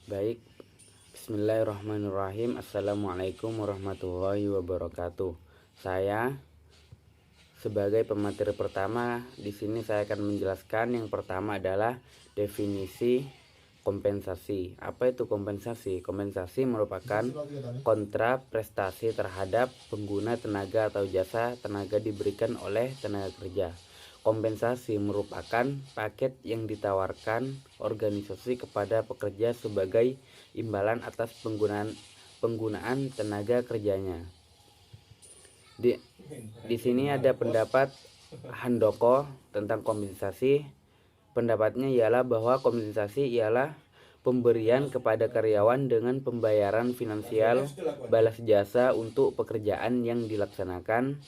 Baik, Bismillahirrahmanirrahim. Assalamualaikum warahmatullahi wabarakatuh. Saya sebagai pemateri pertama di sini saya akan menjelaskan yang pertama adalah definisi kompensasi. Apa itu kompensasi? Kompensasi merupakan kontra prestasi terhadap pengguna tenaga atau jasa tenaga diberikan oleh tenaga kerja. Kompensasi merupakan paket yang ditawarkan organisasi kepada pekerja sebagai imbalan atas penggunaan tenaga kerjanya. Di sini ada pendapat Handoko tentang kompensasi. Pendapatnya ialah bahwa kompensasi ialah pemberian kepada karyawan dengan pembayaran finansial balas jasa untuk pekerjaan yang dilaksanakan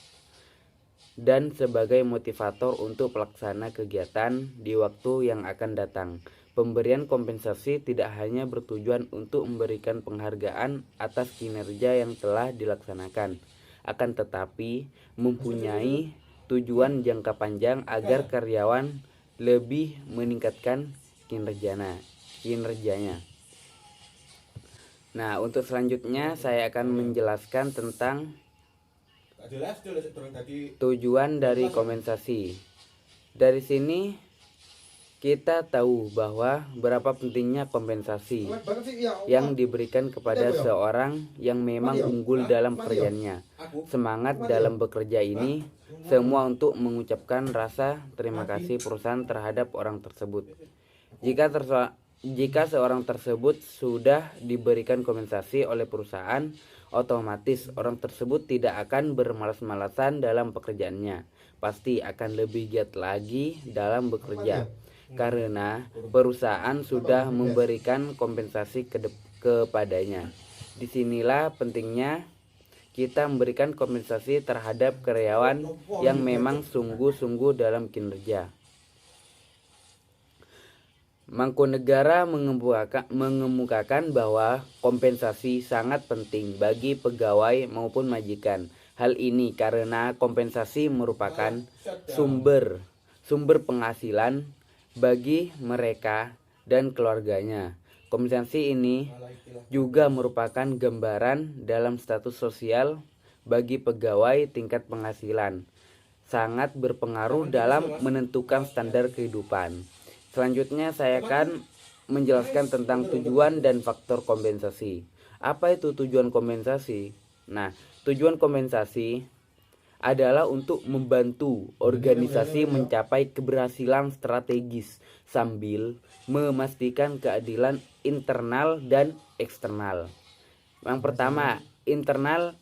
dan sebagai motivator untuk pelaksana kegiatan di waktu yang akan datang. Pemberian kompensasi tidak hanya bertujuan untuk memberikan penghargaan atas kinerja yang telah dilaksanakan, akan tetapi mempunyai tujuan jangka panjang agar karyawan lebih meningkatkan kinerjanya. Nah, untuk selanjutnya saya akan menjelaskan tentang tujuan dari kompensasi. Dari sini kita tahu bahwa berapa pentingnya kompensasi yang diberikan kepada seorang yang memang unggul dalam pekerjaannya. Semangat dalam bekerja ini semua untuk mengucapkan rasa terima kasih perusahaan terhadap orang tersebut. Jika seorang tersebut sudah diberikan kompensasi oleh perusahaan, otomatis orang tersebut tidak akan bermalas-malasan dalam pekerjaannya. Pasti akan lebih giat lagi dalam bekerja karena perusahaan sudah memberikan kompensasi kepadanya. Disinilah pentingnya kita memberikan kompensasi terhadap karyawan yang memang sungguh-sungguh dalam kinerja. Mangkunegara mengemukakan bahwa kompensasi sangat penting bagi pegawai maupun majikan. Hal ini karena kompensasi merupakan sumber penghasilan bagi mereka dan keluarganya. Kompensasi ini juga merupakan gambaran dalam status sosial bagi pegawai. Tingkat penghasilan sangat berpengaruh dalam menentukan standar kehidupan. Selanjutnya saya akan menjelaskan tentang tujuan dan faktor kompensasi. Apa itu tujuan kompensasi? Nah, tujuan kompensasi adalah untuk membantu organisasi mencapai keberhasilan strategis sambil memastikan keadilan internal dan eksternal. Yang pertama, internal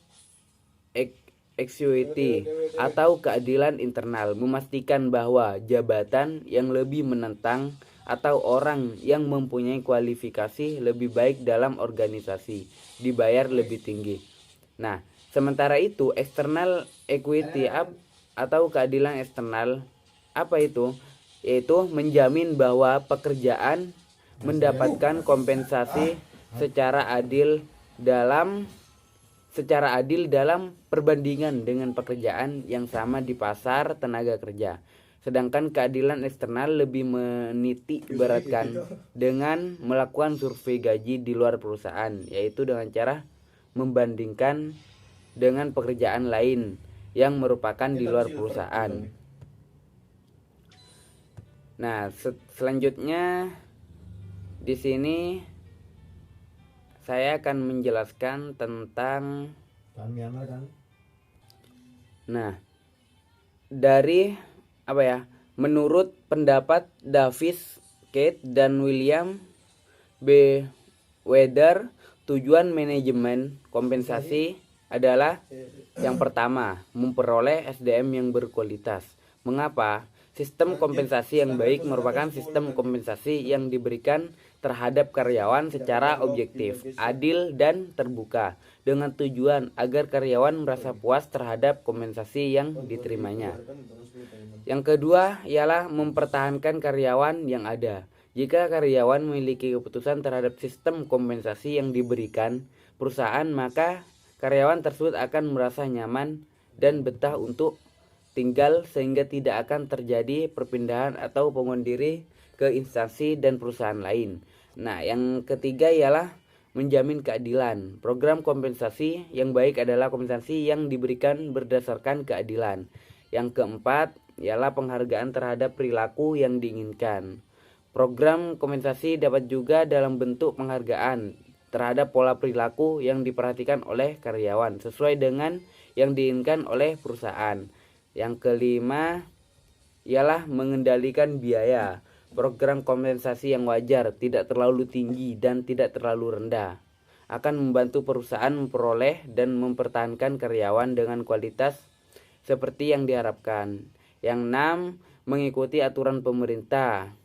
equity atau keadilan internal, memastikan bahwa jabatan yang lebih menentang atau orang yang mempunyai kualifikasi lebih baik dalam organisasi dibayar lebih tinggi. Nah, sementara itu external equity atau keadilan eksternal apa itu? Yaitu menjamin bahwa pekerjaan mendapatkan kompensasi secara adil dalam perbandingan dengan pekerjaan yang sama di pasar tenaga kerja. Sedangkan keadilan eksternal lebih menitik beratkan dengan melakukan survei gaji di luar perusahaan, yaitu dengan cara membandingkan dengan pekerjaan lain yang merupakan di luar perusahaan. Nah, selanjutnya di sini saya akan menjelaskan tentang menurut pendapat Davis, Kate dan William B. Weather, tujuan manajemen kompensasi adalah yang pertama, memperoleh SDM yang berkualitas. Mengapa? Sistem kompensasi yang baik merupakan sistem kompensasi yang diberikan terhadap karyawan secara objektif, adil, dan terbuka, dengan tujuan agar karyawan merasa puas terhadap kompensasi yang diterimanya. Yang kedua ialah mempertahankan karyawan yang ada. Jika karyawan memiliki keputusan terhadap sistem kompensasi yang diberikan perusahaan, maka karyawan tersebut akan merasa nyaman dan betah untuk tinggal sehingga tidak akan terjadi perpindahan atau pengunduran diri ke instansi dan perusahaan lain. Nah, yang ketiga ialah menjamin keadilan. Program kompensasi yang baik adalah kompensasi yang diberikan berdasarkan keadilan. Yang keempat ialah penghargaan terhadap perilaku yang diinginkan. Program kompensasi dapat juga dalam bentuk penghargaan terhadap pola perilaku yang diperhatikan oleh karyawan sesuai dengan yang diinginkan oleh perusahaan. Yang kelima ialah mengendalikan biaya. Program kompensasi yang wajar, tidak terlalu tinggi dan tidak terlalu rendah, akan membantu perusahaan memperoleh dan mempertahankan karyawan dengan kualitas seperti yang diharapkan. Yang enam, mengikuti aturan pemerintah.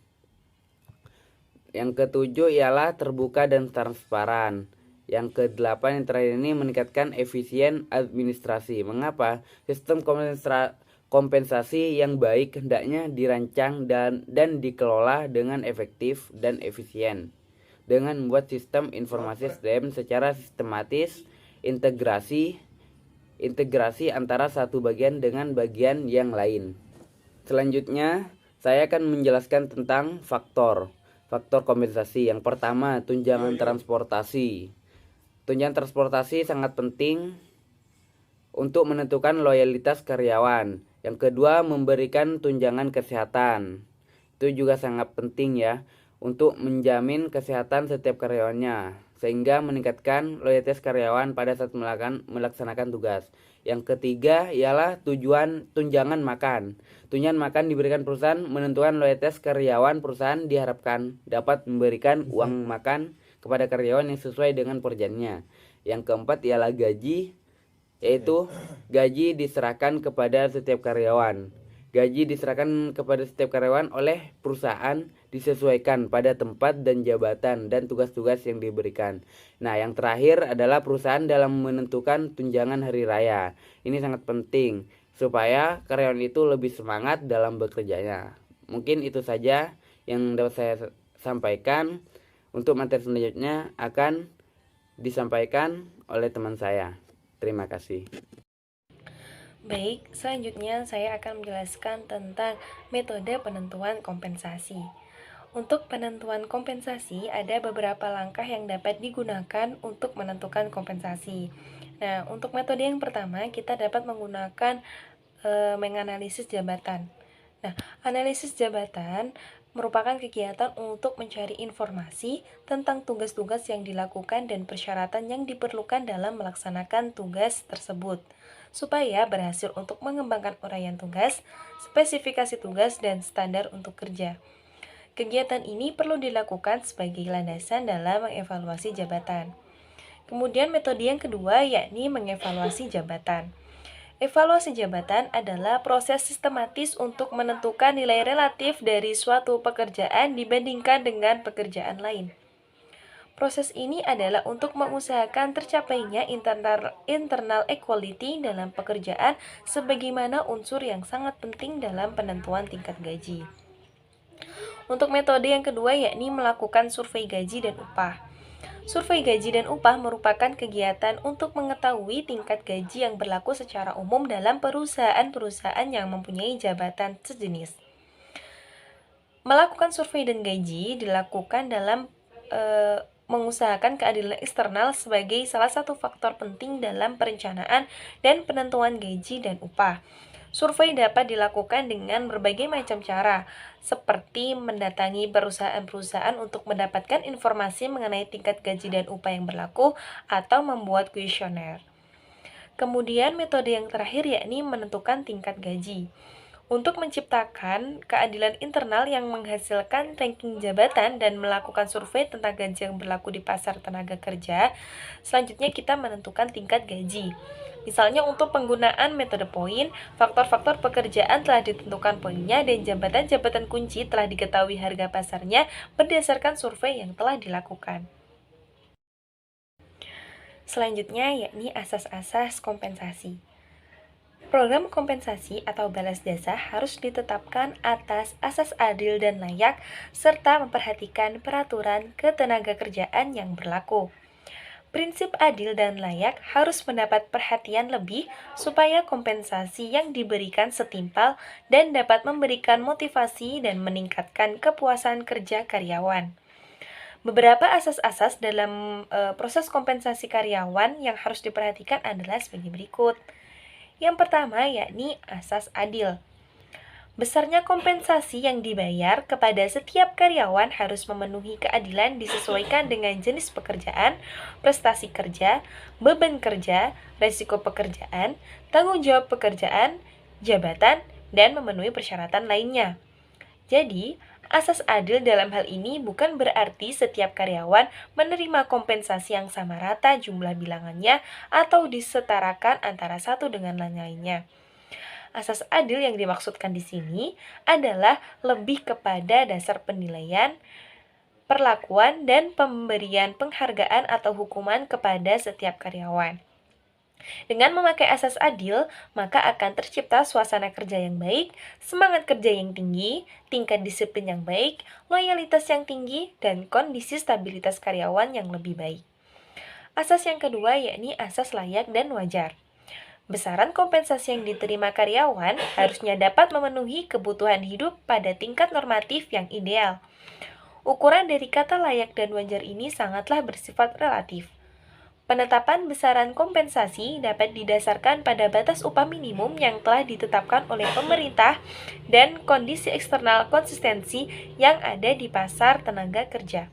Yang ketujuh ialah terbuka dan transparan. Yang kedelapan yang terakhir ini meningkatkan efisien administrasi. Mengapa? Sistem kompensasi yang baik hendaknya dirancang dan dikelola dengan efektif dan efisien. Dengan membuat sistem informasi SDM secara sistematis, integrasi antara satu bagian dengan bagian yang lain. Selanjutnya, saya akan menjelaskan tentang faktor kompensasi. Yang pertama, tunjangan transportasi. Tunjangan transportasi sangat penting untuk menentukan loyalitas karyawan. Yang kedua, memberikan tunjangan kesehatan. Itu juga sangat penting ya, untuk menjamin kesehatan setiap karyawannya, sehingga meningkatkan loyalitas karyawan pada saat melaksanakan tugas. Yang ketiga ialah tunjangan makan. Tunjangan makan diberikan perusahaan menentukan loyalitas karyawan. Perusahaan diharapkan dapat memberikan uang makan kepada karyawan yang sesuai dengan pekerjaannya. Yang keempat ialah gaji, yaitu gaji diserahkan kepada setiap karyawan. Gaji diserahkan kepada setiap karyawan oleh perusahaan disesuaikan pada tempat dan jabatan dan tugas-tugas yang diberikan. Nah, yang terakhir adalah perusahaan dalam menentukan tunjangan hari raya. Ini sangat penting supaya karyawan itu lebih semangat dalam bekerjanya. Mungkin itu saja yang dapat saya sampaikan. Untuk materi selanjutnya akan disampaikan oleh teman saya. Terima kasih. Baik, selanjutnya saya akan menjelaskan tentang metode penentuan kompensasi. Untuk penentuan kompensasi, ada beberapa langkah yang dapat digunakan untuk menentukan kompensasi. Nah, untuk metode yang pertama, kita dapat menggunakan menganalisis jabatan. Nah, analisis jabatan merupakan kegiatan untuk mencari informasi tentang tugas-tugas yang dilakukan dan persyaratan yang diperlukan dalam melaksanakan tugas tersebut, supaya berhasil untuk mengembangkan uraian tugas, spesifikasi tugas, dan standar untuk kerja. Kegiatan ini perlu dilakukan sebagai landasan dalam mengevaluasi jabatan. Kemudian metode yang kedua yakni mengevaluasi jabatan. Evaluasi jabatan adalah proses sistematis untuk menentukan nilai relatif dari suatu pekerjaan dibandingkan dengan pekerjaan lain. Proses ini adalah untuk mengusahakan tercapainya internal equality dalam pekerjaan sebagaimana unsur yang sangat penting dalam penentuan tingkat gaji. Untuk metode yang kedua yakni melakukan survei gaji dan upah. Survei gaji dan upah merupakan kegiatan untuk mengetahui tingkat gaji yang berlaku secara umum dalam perusahaan-perusahaan yang mempunyai jabatan sejenis. Melakukan survei dan gaji dilakukan dalam mengusahakan keadilan eksternal sebagai salah satu faktor penting dalam perencanaan dan penentuan gaji dan upah. Survei dapat dilakukan dengan berbagai macam cara, seperti mendatangi perusahaan-perusahaan untuk mendapatkan informasi mengenai tingkat gaji dan upah yang berlaku, atau membuat kuesioner. Kemudian metode yang terakhir yakni menentukan tingkat gaji. Untuk menciptakan keadilan internal yang menghasilkan ranking jabatan dan melakukan survei tentang gaji yang berlaku di pasar tenaga kerja, selanjutnya kita menentukan tingkat gaji. Misalnya untuk penggunaan metode poin, faktor-faktor pekerjaan telah ditentukan poinnya dan jabatan-jabatan kunci telah diketahui harga pasarnya berdasarkan survei yang telah dilakukan. Selanjutnya yakni asas-asas kompensasi. Program kompensasi atau balas jasa harus ditetapkan atas asas adil dan layak serta memperhatikan peraturan ketenagakerjaan yang berlaku. Prinsip adil dan layak harus mendapat perhatian lebih supaya kompensasi yang diberikan setimpal dan dapat memberikan motivasi dan meningkatkan kepuasan kerja karyawan. Beberapa asas-asas dalam proses kompensasi karyawan yang harus diperhatikan adalah sebagai berikut. Yang pertama yakni asas adil. Besarnya kompensasi yang dibayar kepada setiap karyawan harus memenuhi keadilan disesuaikan dengan jenis pekerjaan, prestasi kerja, beban kerja, resiko pekerjaan, tanggung jawab pekerjaan, jabatan, dan memenuhi persyaratan lainnya. Jadi, asas adil dalam hal ini bukan berarti setiap karyawan menerima kompensasi yang sama rata jumlah bilangannya atau disetarakan antara satu dengan lainnya. Asas adil yang dimaksudkan di sini adalah lebih kepada dasar penilaian, perlakuan, dan pemberian penghargaan atau hukuman kepada setiap karyawan. Dengan memakai asas adil, maka akan tercipta suasana kerja yang baik, semangat kerja yang tinggi, tingkat disiplin yang baik, loyalitas yang tinggi, dan kondisi stabilitas karyawan yang lebih baik. Asas yang kedua yakni asas layak dan wajar. Besaran kompensasi yang diterima karyawan harusnya dapat memenuhi kebutuhan hidup pada tingkat normatif yang ideal. Ukuran dari kata layak dan wajar ini sangatlah bersifat relatif. Penetapan besaran kompensasi dapat didasarkan pada batas upah minimum yang telah ditetapkan oleh pemerintah dan kondisi eksternal konsistensi yang ada di pasar tenaga kerja.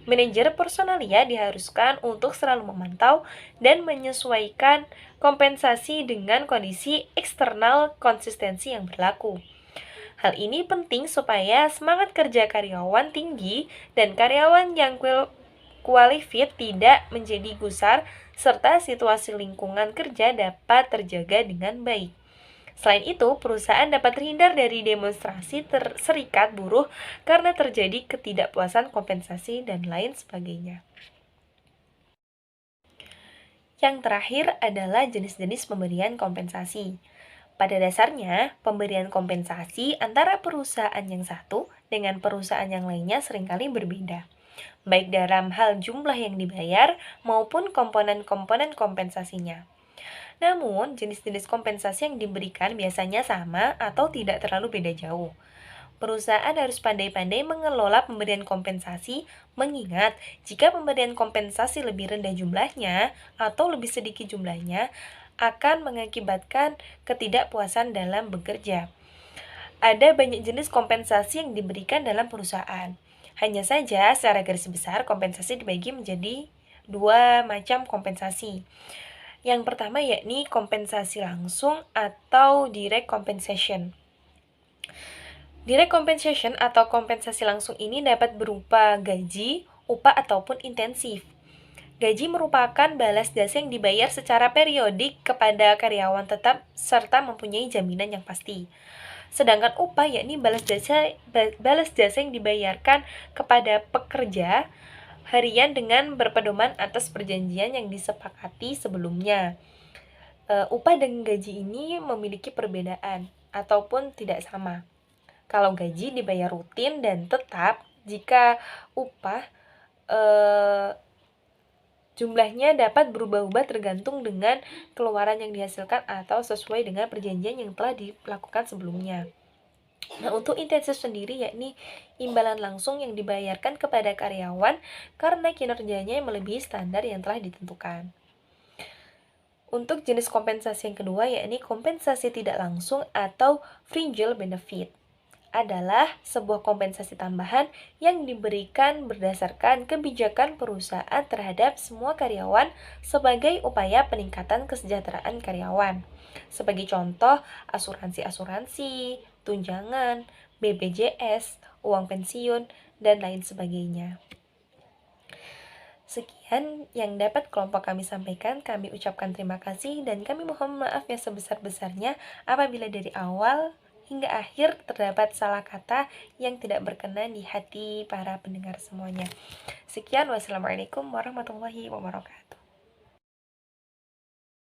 Manajer personalia diharuskan untuk selalu memantau dan menyesuaikan kompensasi dengan kondisi eksternal konsistensi yang berlaku. Hal ini penting supaya semangat kerja karyawan tinggi dan karyawan yang qualified tidak menjadi gusar serta situasi lingkungan kerja dapat terjaga dengan baik. Selain itu, perusahaan dapat terhindar dari demonstrasi serikat buruh karena terjadi ketidakpuasan kompensasi dan lain sebagainya. Yang terakhir adalah jenis-jenis pemberian kompensasi. Pada dasarnya, pemberian kompensasi antara perusahaan yang satu dengan perusahaan yang lainnya seringkali berbeda, baik dalam hal jumlah yang dibayar maupun komponen-komponen kompensasinya. Namun, jenis-jenis kompensasi yang diberikan biasanya sama atau tidak terlalu beda jauh. Perusahaan harus pandai-pandai mengelola pemberian kompensasi, mengingat jika pemberian kompensasi lebih rendah jumlahnya atau lebih sedikit jumlahnya, akan mengakibatkan ketidakpuasan dalam bekerja. Ada banyak jenis kompensasi yang diberikan dalam perusahaan. Hanya saja, secara garis besar, kompensasi dibagi menjadi dua macam kompensasi. Yang pertama yakni kompensasi langsung atau direct compensation. Direct compensation atau kompensasi langsung ini dapat berupa gaji, upah, ataupun intensif. Gaji merupakan balas jasa yang dibayar secara periodik kepada karyawan tetap serta mempunyai jaminan yang pasti. Sedangkan upah yakni balas jasa yang dibayarkan kepada pekerja harian dengan berpedoman atas perjanjian yang disepakati sebelumnya. Upah dan gaji ini memiliki perbedaan ataupun tidak sama. Kalau gaji dibayar rutin dan tetap, jika upah jumlahnya dapat berubah-ubah tergantung dengan keluaran yang dihasilkan atau sesuai dengan perjanjian yang telah dilakukan sebelumnya. Nah, untuk intensif sendiri yakni imbalan langsung yang dibayarkan kepada karyawan karena kinerjanya yang melebihi standar yang telah ditentukan. Untuk jenis kompensasi yang kedua yakni kompensasi tidak langsung atau fringe benefit adalah sebuah kompensasi tambahan yang diberikan berdasarkan kebijakan perusahaan terhadap semua karyawan sebagai upaya peningkatan kesejahteraan karyawan. Sebagai contoh, asuransi-asuransi, tunjangan, BPJS, uang pensiun, dan lain sebagainya. Sekian yang dapat kelompok kami sampaikan. Kami ucapkan terima kasih dan kami mohon maaf yang sebesar-besarnya apabila dari awal hingga akhir terdapat salah kata yang tidak berkenan di hati para pendengar semuanya. Sekian, wassalamualaikum warahmatullahi wabarakatuh.